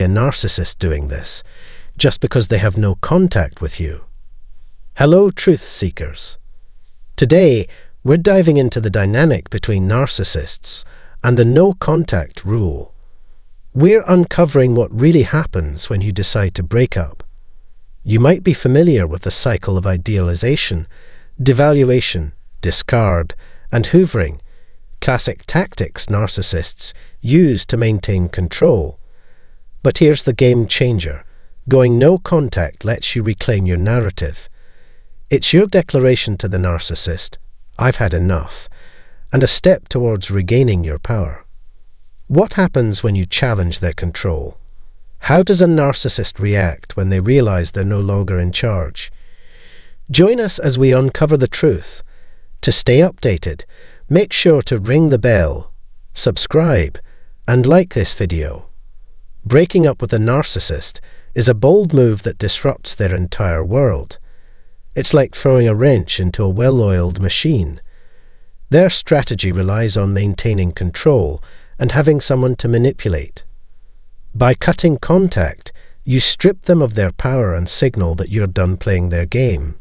a narcissist doing this, just because they have no contact with you. Hello, truth seekers. Today, we're diving into the dynamic between narcissists and the no-contact rule. We're uncovering what really happens when you decide to break up. You might be familiar with the cycle of idealization, devaluation, discard, and hoovering, classic tactics narcissists use to maintain control. But here's the game changer. Going no contact lets you reclaim your narrative. It's your declaration to the narcissist, "I've had enough," and a step towards regaining your power. What happens when you challenge their control? How does a narcissist react when they realize they're no longer in charge? Join us as we uncover the truth. To stay updated, make sure to ring the bell, subscribe, and like this video. Breaking up with a narcissist is a bold move that disrupts their entire world. It's like throwing a wrench into a well-oiled machine. Their strategy relies on maintaining control and having someone to manipulate. By cutting contact, you strip them of their power and signal that you're done playing their game.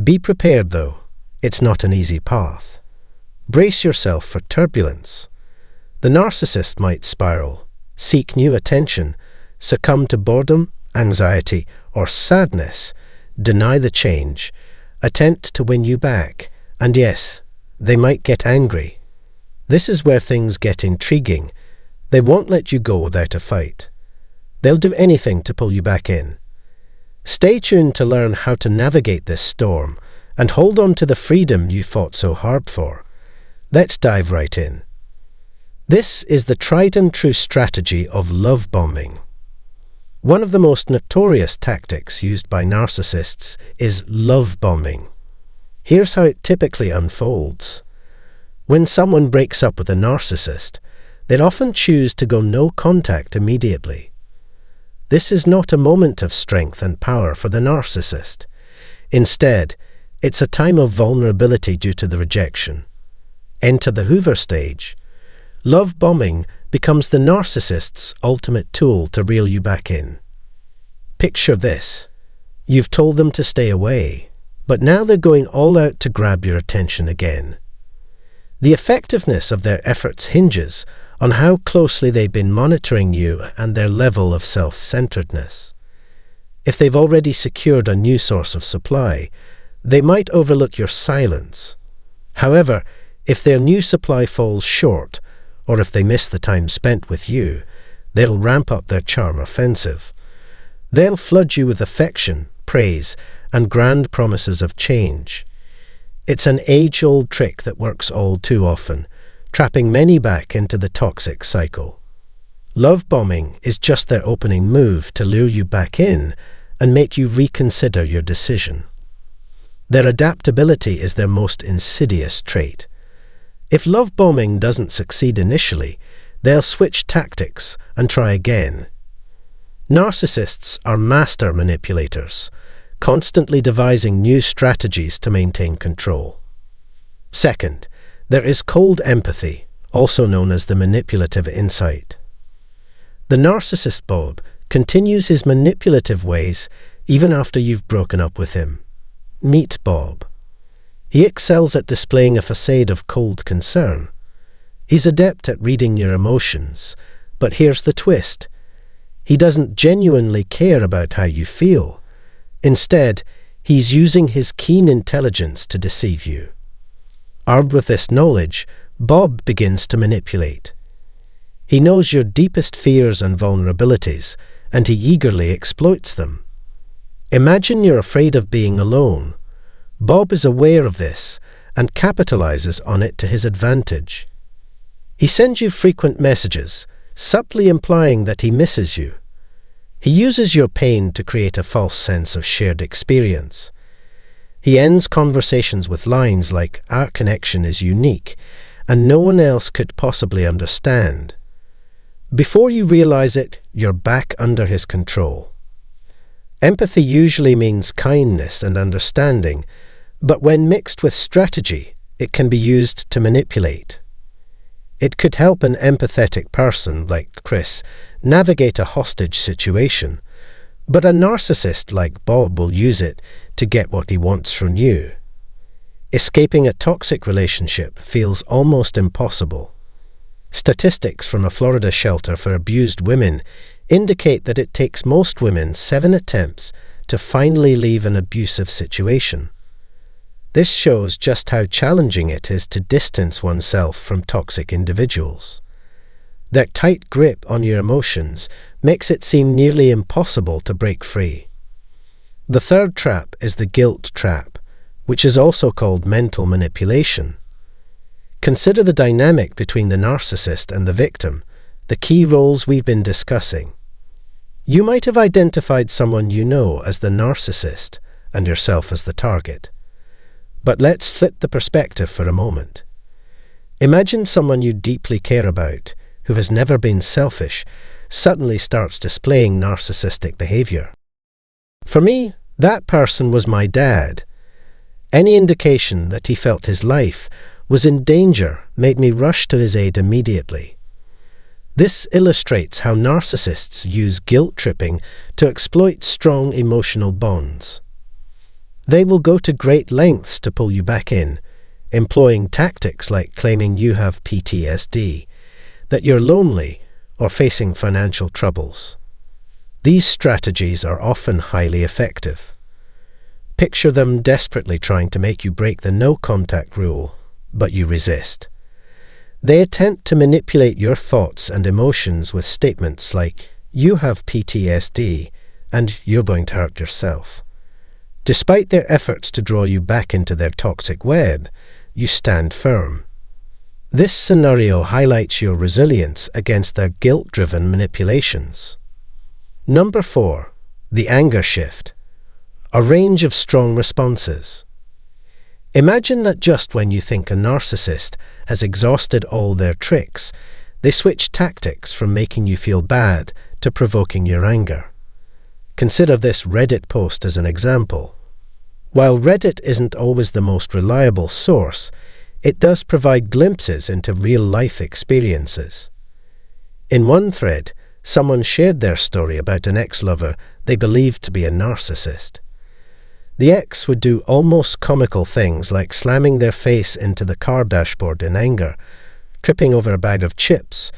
Be prepared, though. It's not an easy path. Brace yourself for turbulence. The narcissist might spiral, seek new attention, succumb to boredom, anxiety, or sadness, deny the change, attempt to win you back, and yes, they might get angry. This is where things get intriguing. They won't let you go without a fight. They'll do anything to pull you back in. Stay tuned to learn how to navigate this storm and hold on to the freedom you fought so hard for. Let's dive right in. This is the tried and true strategy of love bombing. One of the most notorious tactics used by narcissists is love bombing. Here's how it typically unfolds. When someone breaks up with a narcissist, they'll often choose to go no contact immediately. This is not a moment of strength and power for the narcissist. Instead, it's a time of vulnerability due to the rejection. Enter the Hoover stage. Love bombing becomes the narcissist's ultimate tool to reel you back in. Picture this. You've told them to stay away, but now they're going all out to grab your attention again. The effectiveness of their efforts hinges on how closely they've been monitoring you and their level of self-centeredness. If they've already secured a new source of supply, they might overlook your silence. However, if their new supply falls short, or if they miss the time spent with you, they'll ramp up their charm offensive. They'll flood you with affection, praise, and grand promises of change. It's an age-old trick that works all too often, trapping many back into the toxic cycle. Love bombing is just their opening move to lure you back in and make you reconsider your decision. Their adaptability is their most insidious trait. If love bombing doesn't succeed initially, they'll switch tactics and try again. Narcissists are master manipulators, constantly devising new strategies to maintain control. Second, there is cold empathy, also known as the manipulative insight. The narcissist Bob continues his manipulative ways even after you've broken up with him. Meet Bob. He excels at displaying a facade of cold concern. He's adept at reading your emotions, but here's the twist. He doesn't genuinely care about how you feel. Instead, he's using his keen intelligence to deceive you. Armed with this knowledge, Bob begins to manipulate. He knows your deepest fears and vulnerabilities, and he eagerly exploits them. Imagine you're afraid of being alone. Bob is aware of this and capitalizes on it to his advantage. He sends you frequent messages, subtly implying that he misses you. He uses your pain to create a false sense of shared experience. He ends conversations with lines like, "Our connection is unique, and no one else could possibly understand." Before you realize it, you're back under his control. Empathy usually means kindness and understanding, but when mixed with strategy, it can be used to manipulate. It could help an empathetic person like Chris navigate a hostage situation, but a narcissist like Bob will use it to get what he wants from you. Escaping a toxic relationship feels almost impossible. Statistics from a Florida shelter for abused women indicate that it takes most women 7 attempts to finally leave an abusive situation. This shows just how challenging it is to distance oneself from toxic individuals. Their tight grip on your emotions makes it seem nearly impossible to break free. The third trap is the guilt trap, which is also called mental manipulation. Consider the dynamic between the narcissist and the victim, the key roles we've been discussing. You might have identified someone you know as the narcissist and yourself as the target. But let's flip the perspective for a moment. Imagine someone you deeply care about, who has never been selfish, suddenly starts displaying narcissistic behavior. For me, that person was my dad. Any indication that he felt his life was in danger made me rush to his aid immediately. This illustrates how narcissists use guilt-tripping to exploit strong emotional bonds. They will go to great lengths to pull you back in, employing tactics like claiming you have PTSD, that you're lonely, or facing financial troubles. These strategies are often highly effective. Picture them desperately trying to make you break the no-contact rule, but you resist. They attempt to manipulate your thoughts and emotions with statements like, "You have PTSD, and you're going to hurt yourself." Despite their efforts to draw you back into their toxic web, you stand firm. This scenario highlights your resilience against their guilt-driven manipulations. Number 4. The anger shift. A range of strong responses. Imagine that just when you think a narcissist has exhausted all their tricks, they switch tactics from making you feel bad to provoking your anger. Consider this Reddit post as an example. While Reddit isn't always the most reliable source, it does provide glimpses into real-life experiences. In one thread, someone shared their story about an ex-lover they believed to be a narcissist. The ex would do almost comical things like slamming their face into the car dashboard in anger, tripping over a bag of chips,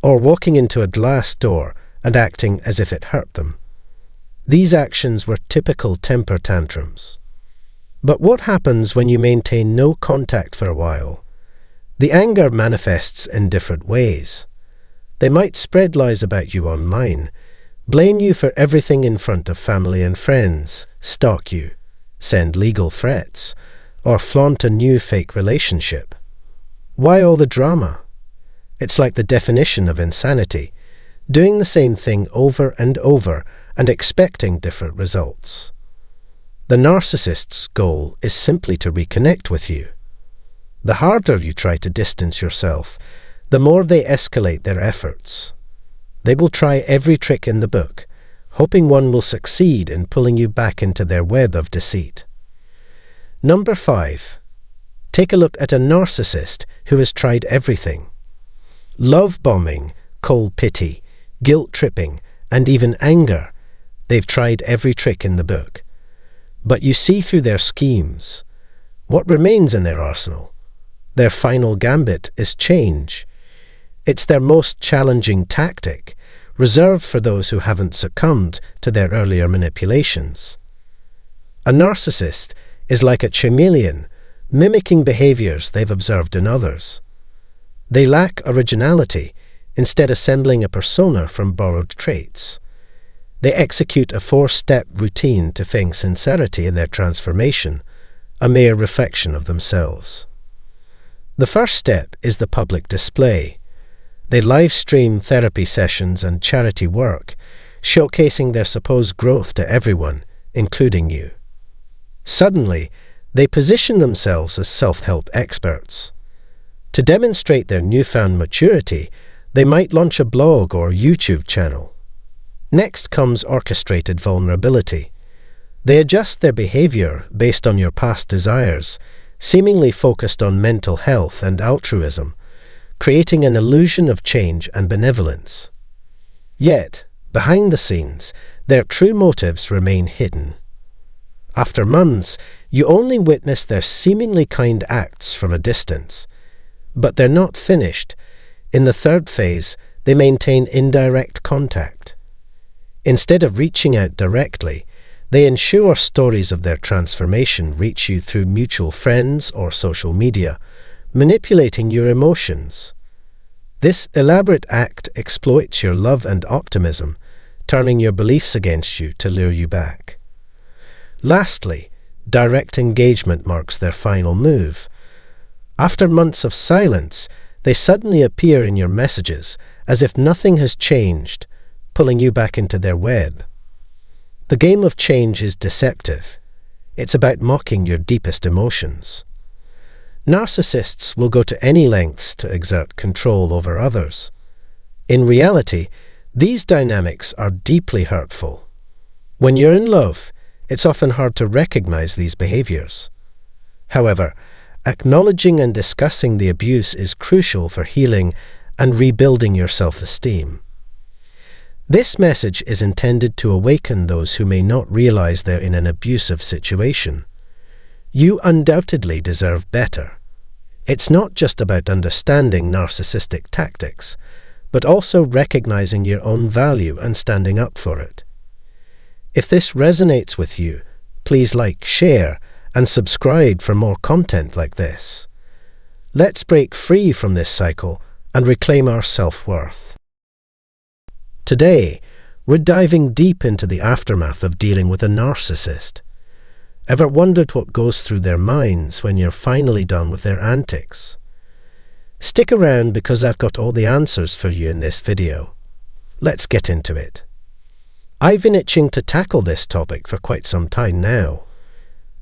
or walking into a glass door and acting as if it hurt them. These actions were typical temper tantrums. But what happens when you maintain no contact for a while? The anger manifests in different ways. They might spread lies about you online, blame you for everything in front of family and friends, stalk you, send legal threats, or flaunt a new fake relationship. Why all the drama? It's like the definition of insanity, doing the same thing over and over and expecting different results. The narcissist's goal is simply to reconnect with you. The harder you try to distance yourself, the more they escalate their efforts. They will try every trick in the book, hoping one will succeed in pulling you back into their web of deceit. Number 5. Take a look at a narcissist who has tried everything. Love bombing, cold pity, guilt-tripping, and even anger. They've tried every trick in the book. But you see through their schemes. What remains in their arsenal? Their final gambit is change. It's their most challenging tactic, reserved for those who haven't succumbed to their earlier manipulations. A narcissist is like a chameleon, mimicking behaviors they've observed in others. They lack originality, instead assembling a persona from borrowed traits. They execute a 4-step routine to feign sincerity in their transformation, a mere reflection of themselves. The first step is the public display. They live-stream therapy sessions and charity work, showcasing their supposed growth to everyone, including you. Suddenly, they position themselves as self-help experts. To demonstrate their newfound maturity, they might launch a blog or YouTube channel. Next comes orchestrated vulnerability. They adjust their behavior based on your past desires, seemingly focused on mental health and altruism, creating an illusion of change and benevolence. Yet, behind the scenes, their true motives remain hidden. After months, you only witness their seemingly kind acts from a distance. But they're not finished. In the third phase, they maintain indirect contact. Instead of reaching out directly, they ensure stories of their transformation reach you through mutual friends or social media, manipulating your emotions. This elaborate act exploits your love and optimism, turning your beliefs against you to lure you back. Lastly, direct engagement marks their final move. After months of silence, they suddenly appear in your messages as if nothing has changed, pulling you back into their web. The game of change is deceptive. It's about mocking your deepest emotions. Narcissists will go to any lengths to exert control over others. In reality, these dynamics are deeply hurtful. When you're in love, it's often hard to recognize these behaviors. However, acknowledging and discussing the abuse is crucial for healing and rebuilding your self-esteem. This message is intended to awaken those who may not realize they're in an abusive situation. You undoubtedly deserve better. It's not just about understanding narcissistic tactics, but also recognizing your own value and standing up for it. If this resonates with you, please like, share, and subscribe for more content like this. Let's break free from this cycle and reclaim our self-worth. Today, we're diving deep into the aftermath of dealing with a narcissist. Ever wondered what goes through their minds when you're finally done with their antics? Stick around because I've got all the answers for you in this video. Let's get into it. I've been itching to tackle this topic for quite some time now.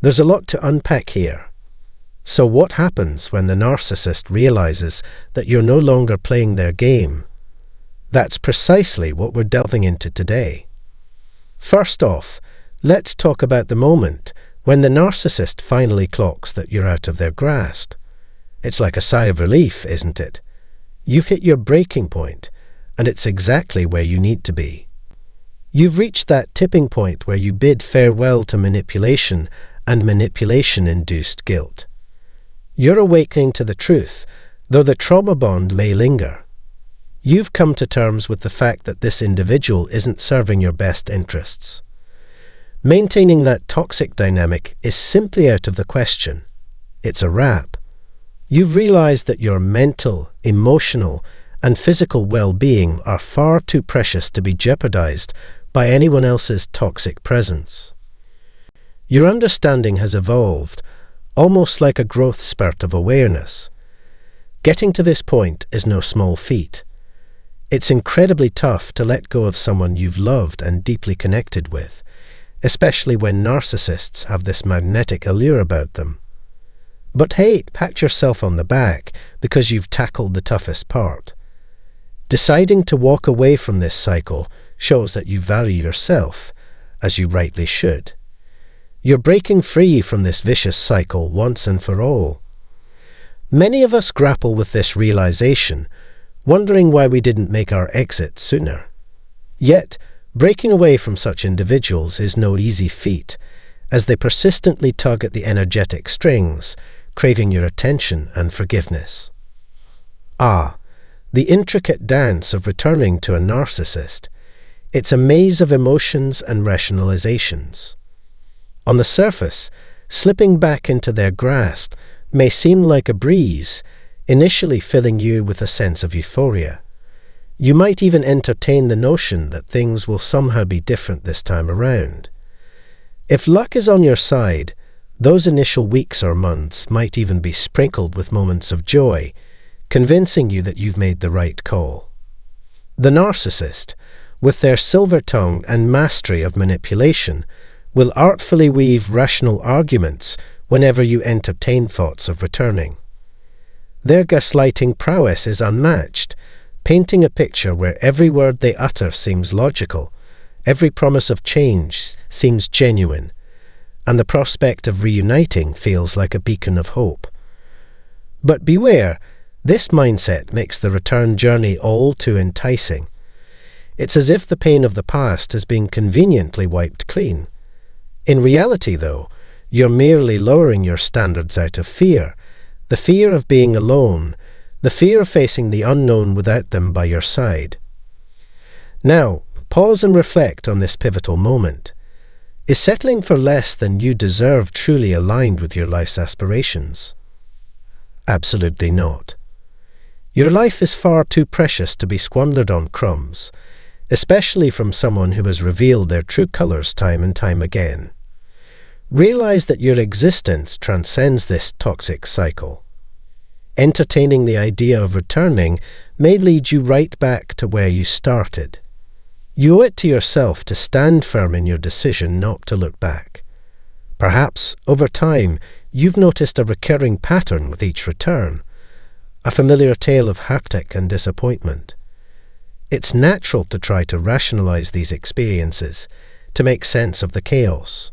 There's a lot to unpack here. So what happens when the narcissist realizes that you're no longer playing their game? That's precisely what we're delving into today. First off, let's talk about the moment when the narcissist finally clocks that you're out of their grasp. It's like a sigh of relief, isn't it? You've hit your breaking point, and it's exactly where you need to be. You've reached that tipping point where you bid farewell to manipulation and manipulation-induced guilt. You're awakening to the truth, though the trauma bond may linger. You've come to terms with the fact that this individual isn't serving your best interests. Maintaining that toxic dynamic is simply out of the question. It's a wrap. You've realized that your mental, emotional, and physical well-being are far too precious to be jeopardized by anyone else's toxic presence. Your understanding has evolved, almost like a growth spurt of awareness. Getting to this point is no small feat. It's incredibly tough to let go of someone you've loved and deeply connected with, especially when narcissists have this magnetic allure about them. But hey, pat yourself on the back because you've tackled the toughest part. Deciding to walk away from this cycle shows that you value yourself, as you rightly should. You're breaking free from this vicious cycle once and for all. Many of us grapple with this realization, wondering why we didn't make our exit sooner. Yet, breaking away from such individuals is no easy feat, as they persistently tug at the energetic strings, craving your attention and forgiveness. The intricate dance of returning to a narcissist. It's a maze of emotions and rationalizations. On the surface, slipping back into their grasp may seem like a breeze, initially filling you with a sense of euphoria. You might even entertain the notion that things will somehow be different this time around. If luck is on your side, those initial weeks or months might even be sprinkled with moments of joy, convincing you that you've made the right call. The narcissist, with their silver tongue and mastery of manipulation, will artfully weave rational arguments whenever you entertain thoughts of returning. Their gaslighting prowess is unmatched, painting a picture where every word they utter seems logical, every promise of change seems genuine, and the prospect of reuniting feels like a beacon of hope. But beware, This mindset makes the return journey all too enticing. It's as if the pain of the past has been conveniently wiped clean. In reality, though, you're merely lowering your standards out of fear, the fear of being alone, the fear of facing the unknown without them by your side. Now, pause and reflect on this pivotal moment. Is settling for less than you deserve truly aligned with your life's aspirations? Absolutely not. Your life is far too precious to be squandered on crumbs, especially from someone who has revealed their true colors time and time again. Realize that your existence transcends this toxic cycle. Entertaining the idea of returning may lead you right back to where you started. You owe it to yourself to stand firm in your decision not to look back. Perhaps, over time, you've noticed a recurring pattern with each return, a familiar tale of heartache and disappointment. It's natural to try to rationalize these experiences, to make sense of the chaos.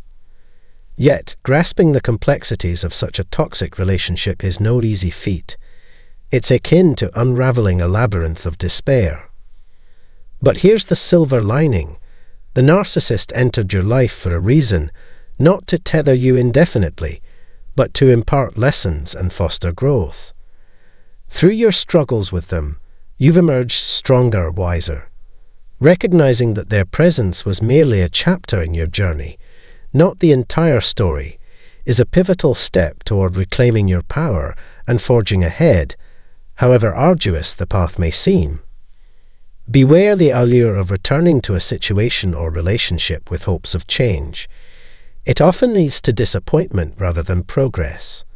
Yet, grasping the complexities of such a toxic relationship is no easy feat. It's akin to unraveling a labyrinth of despair. But here's the silver lining. The narcissist entered your life for a reason, not to tether you indefinitely, but to impart lessons and foster growth. Through your struggles with them, you've emerged stronger, wiser. Recognizing that their presence was merely a chapter in your journey, not the entire story, is a pivotal step toward reclaiming your power and forging ahead, however arduous the path may seem. Beware the allure of returning to a situation or relationship with hopes of change. It often leads to disappointment rather than progress.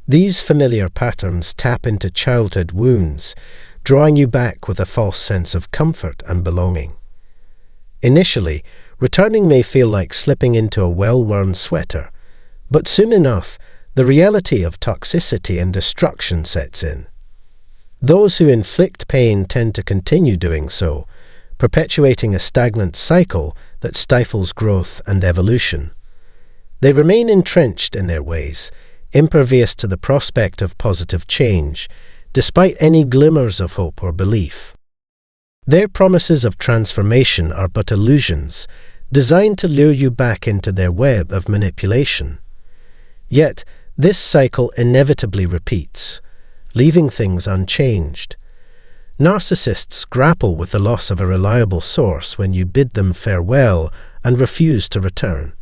These familiar patterns tap into childhood wounds, drawing you back with a false sense of comfort and belonging. Initially, returning may feel like slipping into a well-worn sweater, but soon enough, the reality of toxicity and destruction sets in. Those who inflict pain tend to continue doing so, perpetuating a stagnant cycle that stifles growth and evolution. They remain entrenched in their ways, impervious to the prospect of positive change, despite any glimmers of hope or belief. Their promises of transformation are but illusions, designed to lure you back into their web of manipulation. Yet, this cycle inevitably repeats, leaving things unchanged. Narcissists grapple with the loss of a reliable source when you bid them farewell and refuse to return.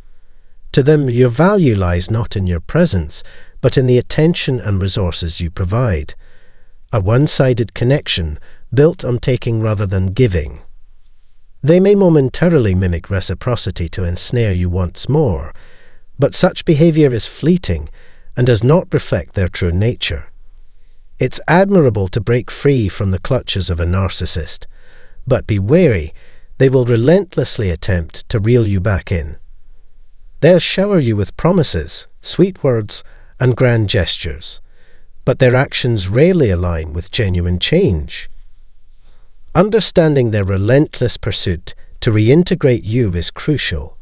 To them, your value lies not in your presence, but in the attention and resources you provide. A one-sided connection built on taking rather than giving. They may momentarily mimic reciprocity to ensnare you once more, but such behavior is fleeting and does not reflect their true nature. It's admirable to break free from the clutches of a narcissist, but be wary, they will relentlessly attempt to reel you back in. They'll shower you with promises, sweet words, and grand gestures, but their actions rarely align with genuine change. Understanding their relentless pursuit to reintegrate you is crucial.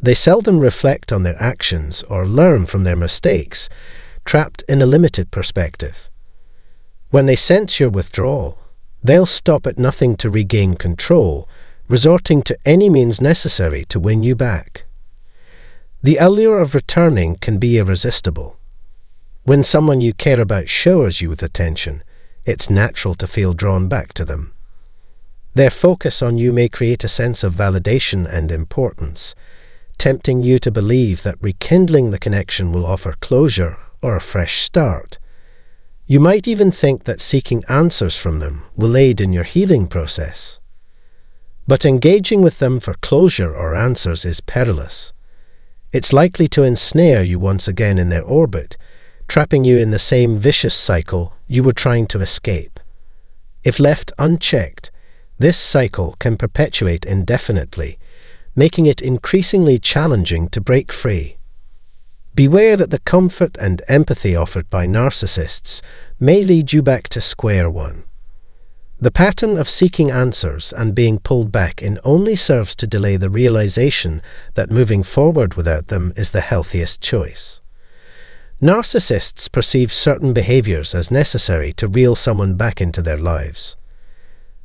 They seldom reflect on their actions or learn from their mistakes, trapped in a limited perspective. When they sense your withdrawal, they'll stop at nothing to regain control, resorting to any means necessary to win you back. The allure of returning can be irresistible. When someone you care about showers you with attention, it's natural to feel drawn back to them. Their focus on you may create a sense of validation and importance, tempting you to believe that rekindling the connection will offer closure or a fresh start. You might even think that seeking answers from them will aid in your healing process. But engaging with them for closure or answers is perilous. It's likely to ensnare you once again in their orbit, trapping you in the same vicious cycle you were trying to escape. If left unchecked, this cycle can perpetuate indefinitely, making it increasingly challenging to break free. Beware that the comfort and empathy offered by narcissists may lead you back to square one. The pattern of seeking answers and being pulled back in only serves to delay the realization that moving forward without them is the healthiest choice. Narcissists perceive certain behaviors as necessary to reel someone back into their lives.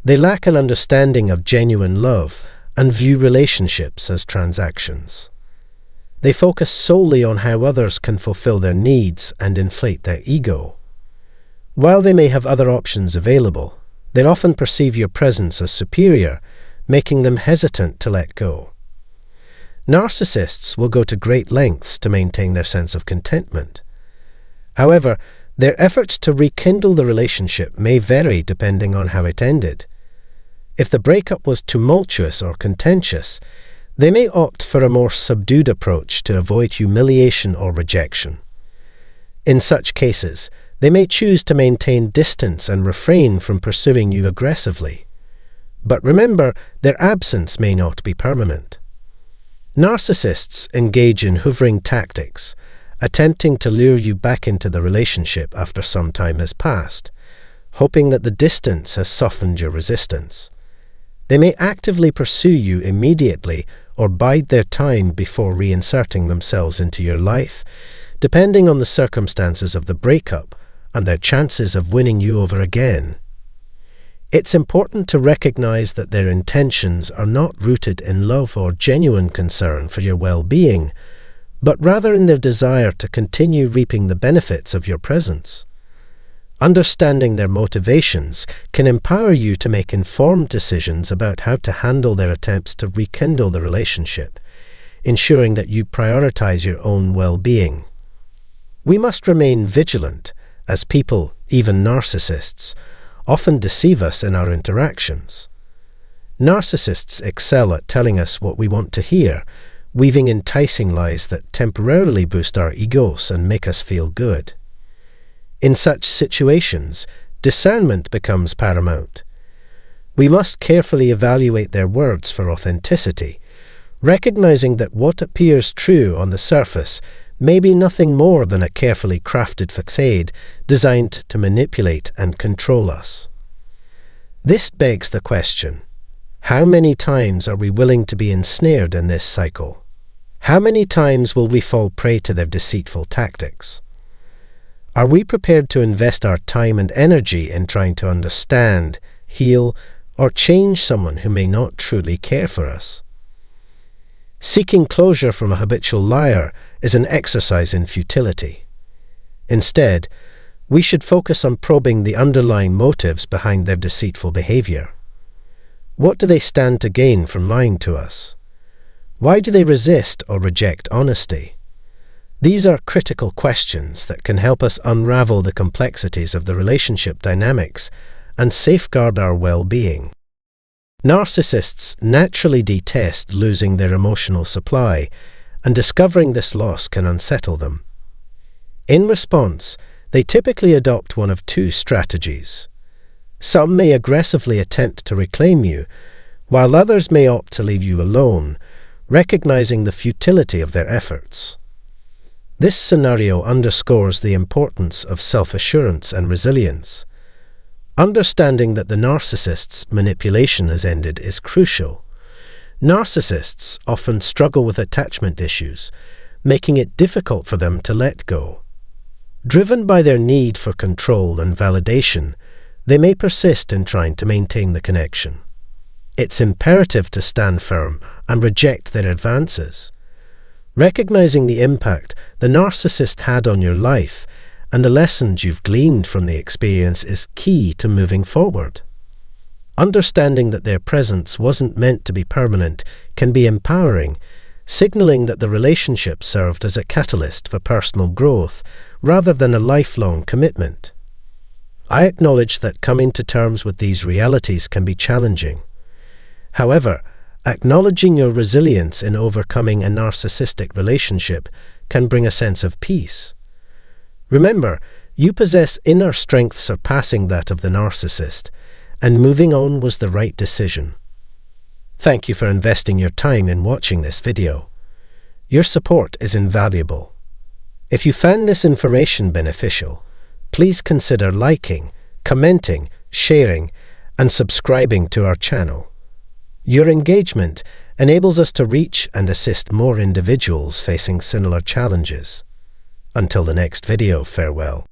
They lack an understanding of genuine love and view relationships as transactions. They focus solely on how others can fulfill their needs and inflate their ego. While they may have other options available, they often perceive your presence as superior, making them hesitant to let go. Narcissists will go to great lengths to maintain their sense of contentment. However, their efforts to rekindle the relationship may vary depending on how it ended. If the breakup was tumultuous or contentious, they may opt for a more subdued approach to avoid humiliation or rejection. In such cases, they may choose to maintain distance and refrain from pursuing you aggressively. But remember, their absence may not be permanent. Narcissists engage in hoovering tactics, attempting to lure you back into the relationship after some time has passed, hoping that the distance has softened your resistance. They may actively pursue you immediately or bide their time before reinserting themselves into your life, depending on the circumstances of the breakup and their chances of winning you over again. It's important to recognize that their intentions are not rooted in love or genuine concern for your well-being, but rather in their desire to continue reaping the benefits of your presence. Understanding their motivations can empower you to make informed decisions about how to handle their attempts to rekindle the relationship, ensuring that you prioritize your own well-being. We must remain vigilant, as people, even narcissists, often deceive us in our interactions. Narcissists excel at telling us what we want to hear, weaving enticing lies that temporarily boost our egos and make us feel good. In such situations, discernment becomes paramount. We must carefully evaluate their words for authenticity, recognizing that what appears true on the surface may be nothing more than a carefully crafted facade designed to manipulate and control us. This begs the question: how many times are we willing to be ensnared in this cycle? How many times will we fall prey to their deceitful tactics? Are we prepared to invest our time and energy in trying to understand, heal, or change someone who may not truly care for us? Seeking closure from a habitual liar is an exercise in futility. Instead, we should focus on probing the underlying motives behind their deceitful behavior. What do they stand to gain from lying to us? Why do they resist or reject honesty? These are critical questions that can help us unravel the complexities of the relationship dynamics and safeguard our well-being. Narcissists naturally detest losing their emotional supply, and discovering this loss can unsettle them. In response, they typically adopt one of two strategies. Some may aggressively attempt to reclaim you, while others may opt to leave you alone, recognizing the futility of their efforts. This scenario underscores the importance of self-assurance and resilience. Understanding that the narcissist's manipulation has ended is crucial. Narcissists often struggle with attachment issues, making it difficult for them to let go. Driven by their need for control and validation, they may persist in trying to maintain the connection. It's imperative to stand firm and reject their advances. Recognizing the impact the narcissist had on your life and the lessons you've gleaned from the experience is key to moving forward. Understanding that their presence wasn't meant to be permanent can be empowering, signaling that the relationship served as a catalyst for personal growth rather than a lifelong commitment. I acknowledge that coming to terms with these realities can be challenging. However, acknowledging your resilience in overcoming a narcissistic relationship can bring a sense of peace. Remember, you possess inner strength surpassing that of the narcissist, and moving on was the right decision. Thank you for investing your time in watching this video. Your support is invaluable. If you found this information beneficial, please consider liking, commenting, sharing, and subscribing to our channel. Your engagement enables us to reach and assist more individuals facing similar challenges. Until the next video, farewell.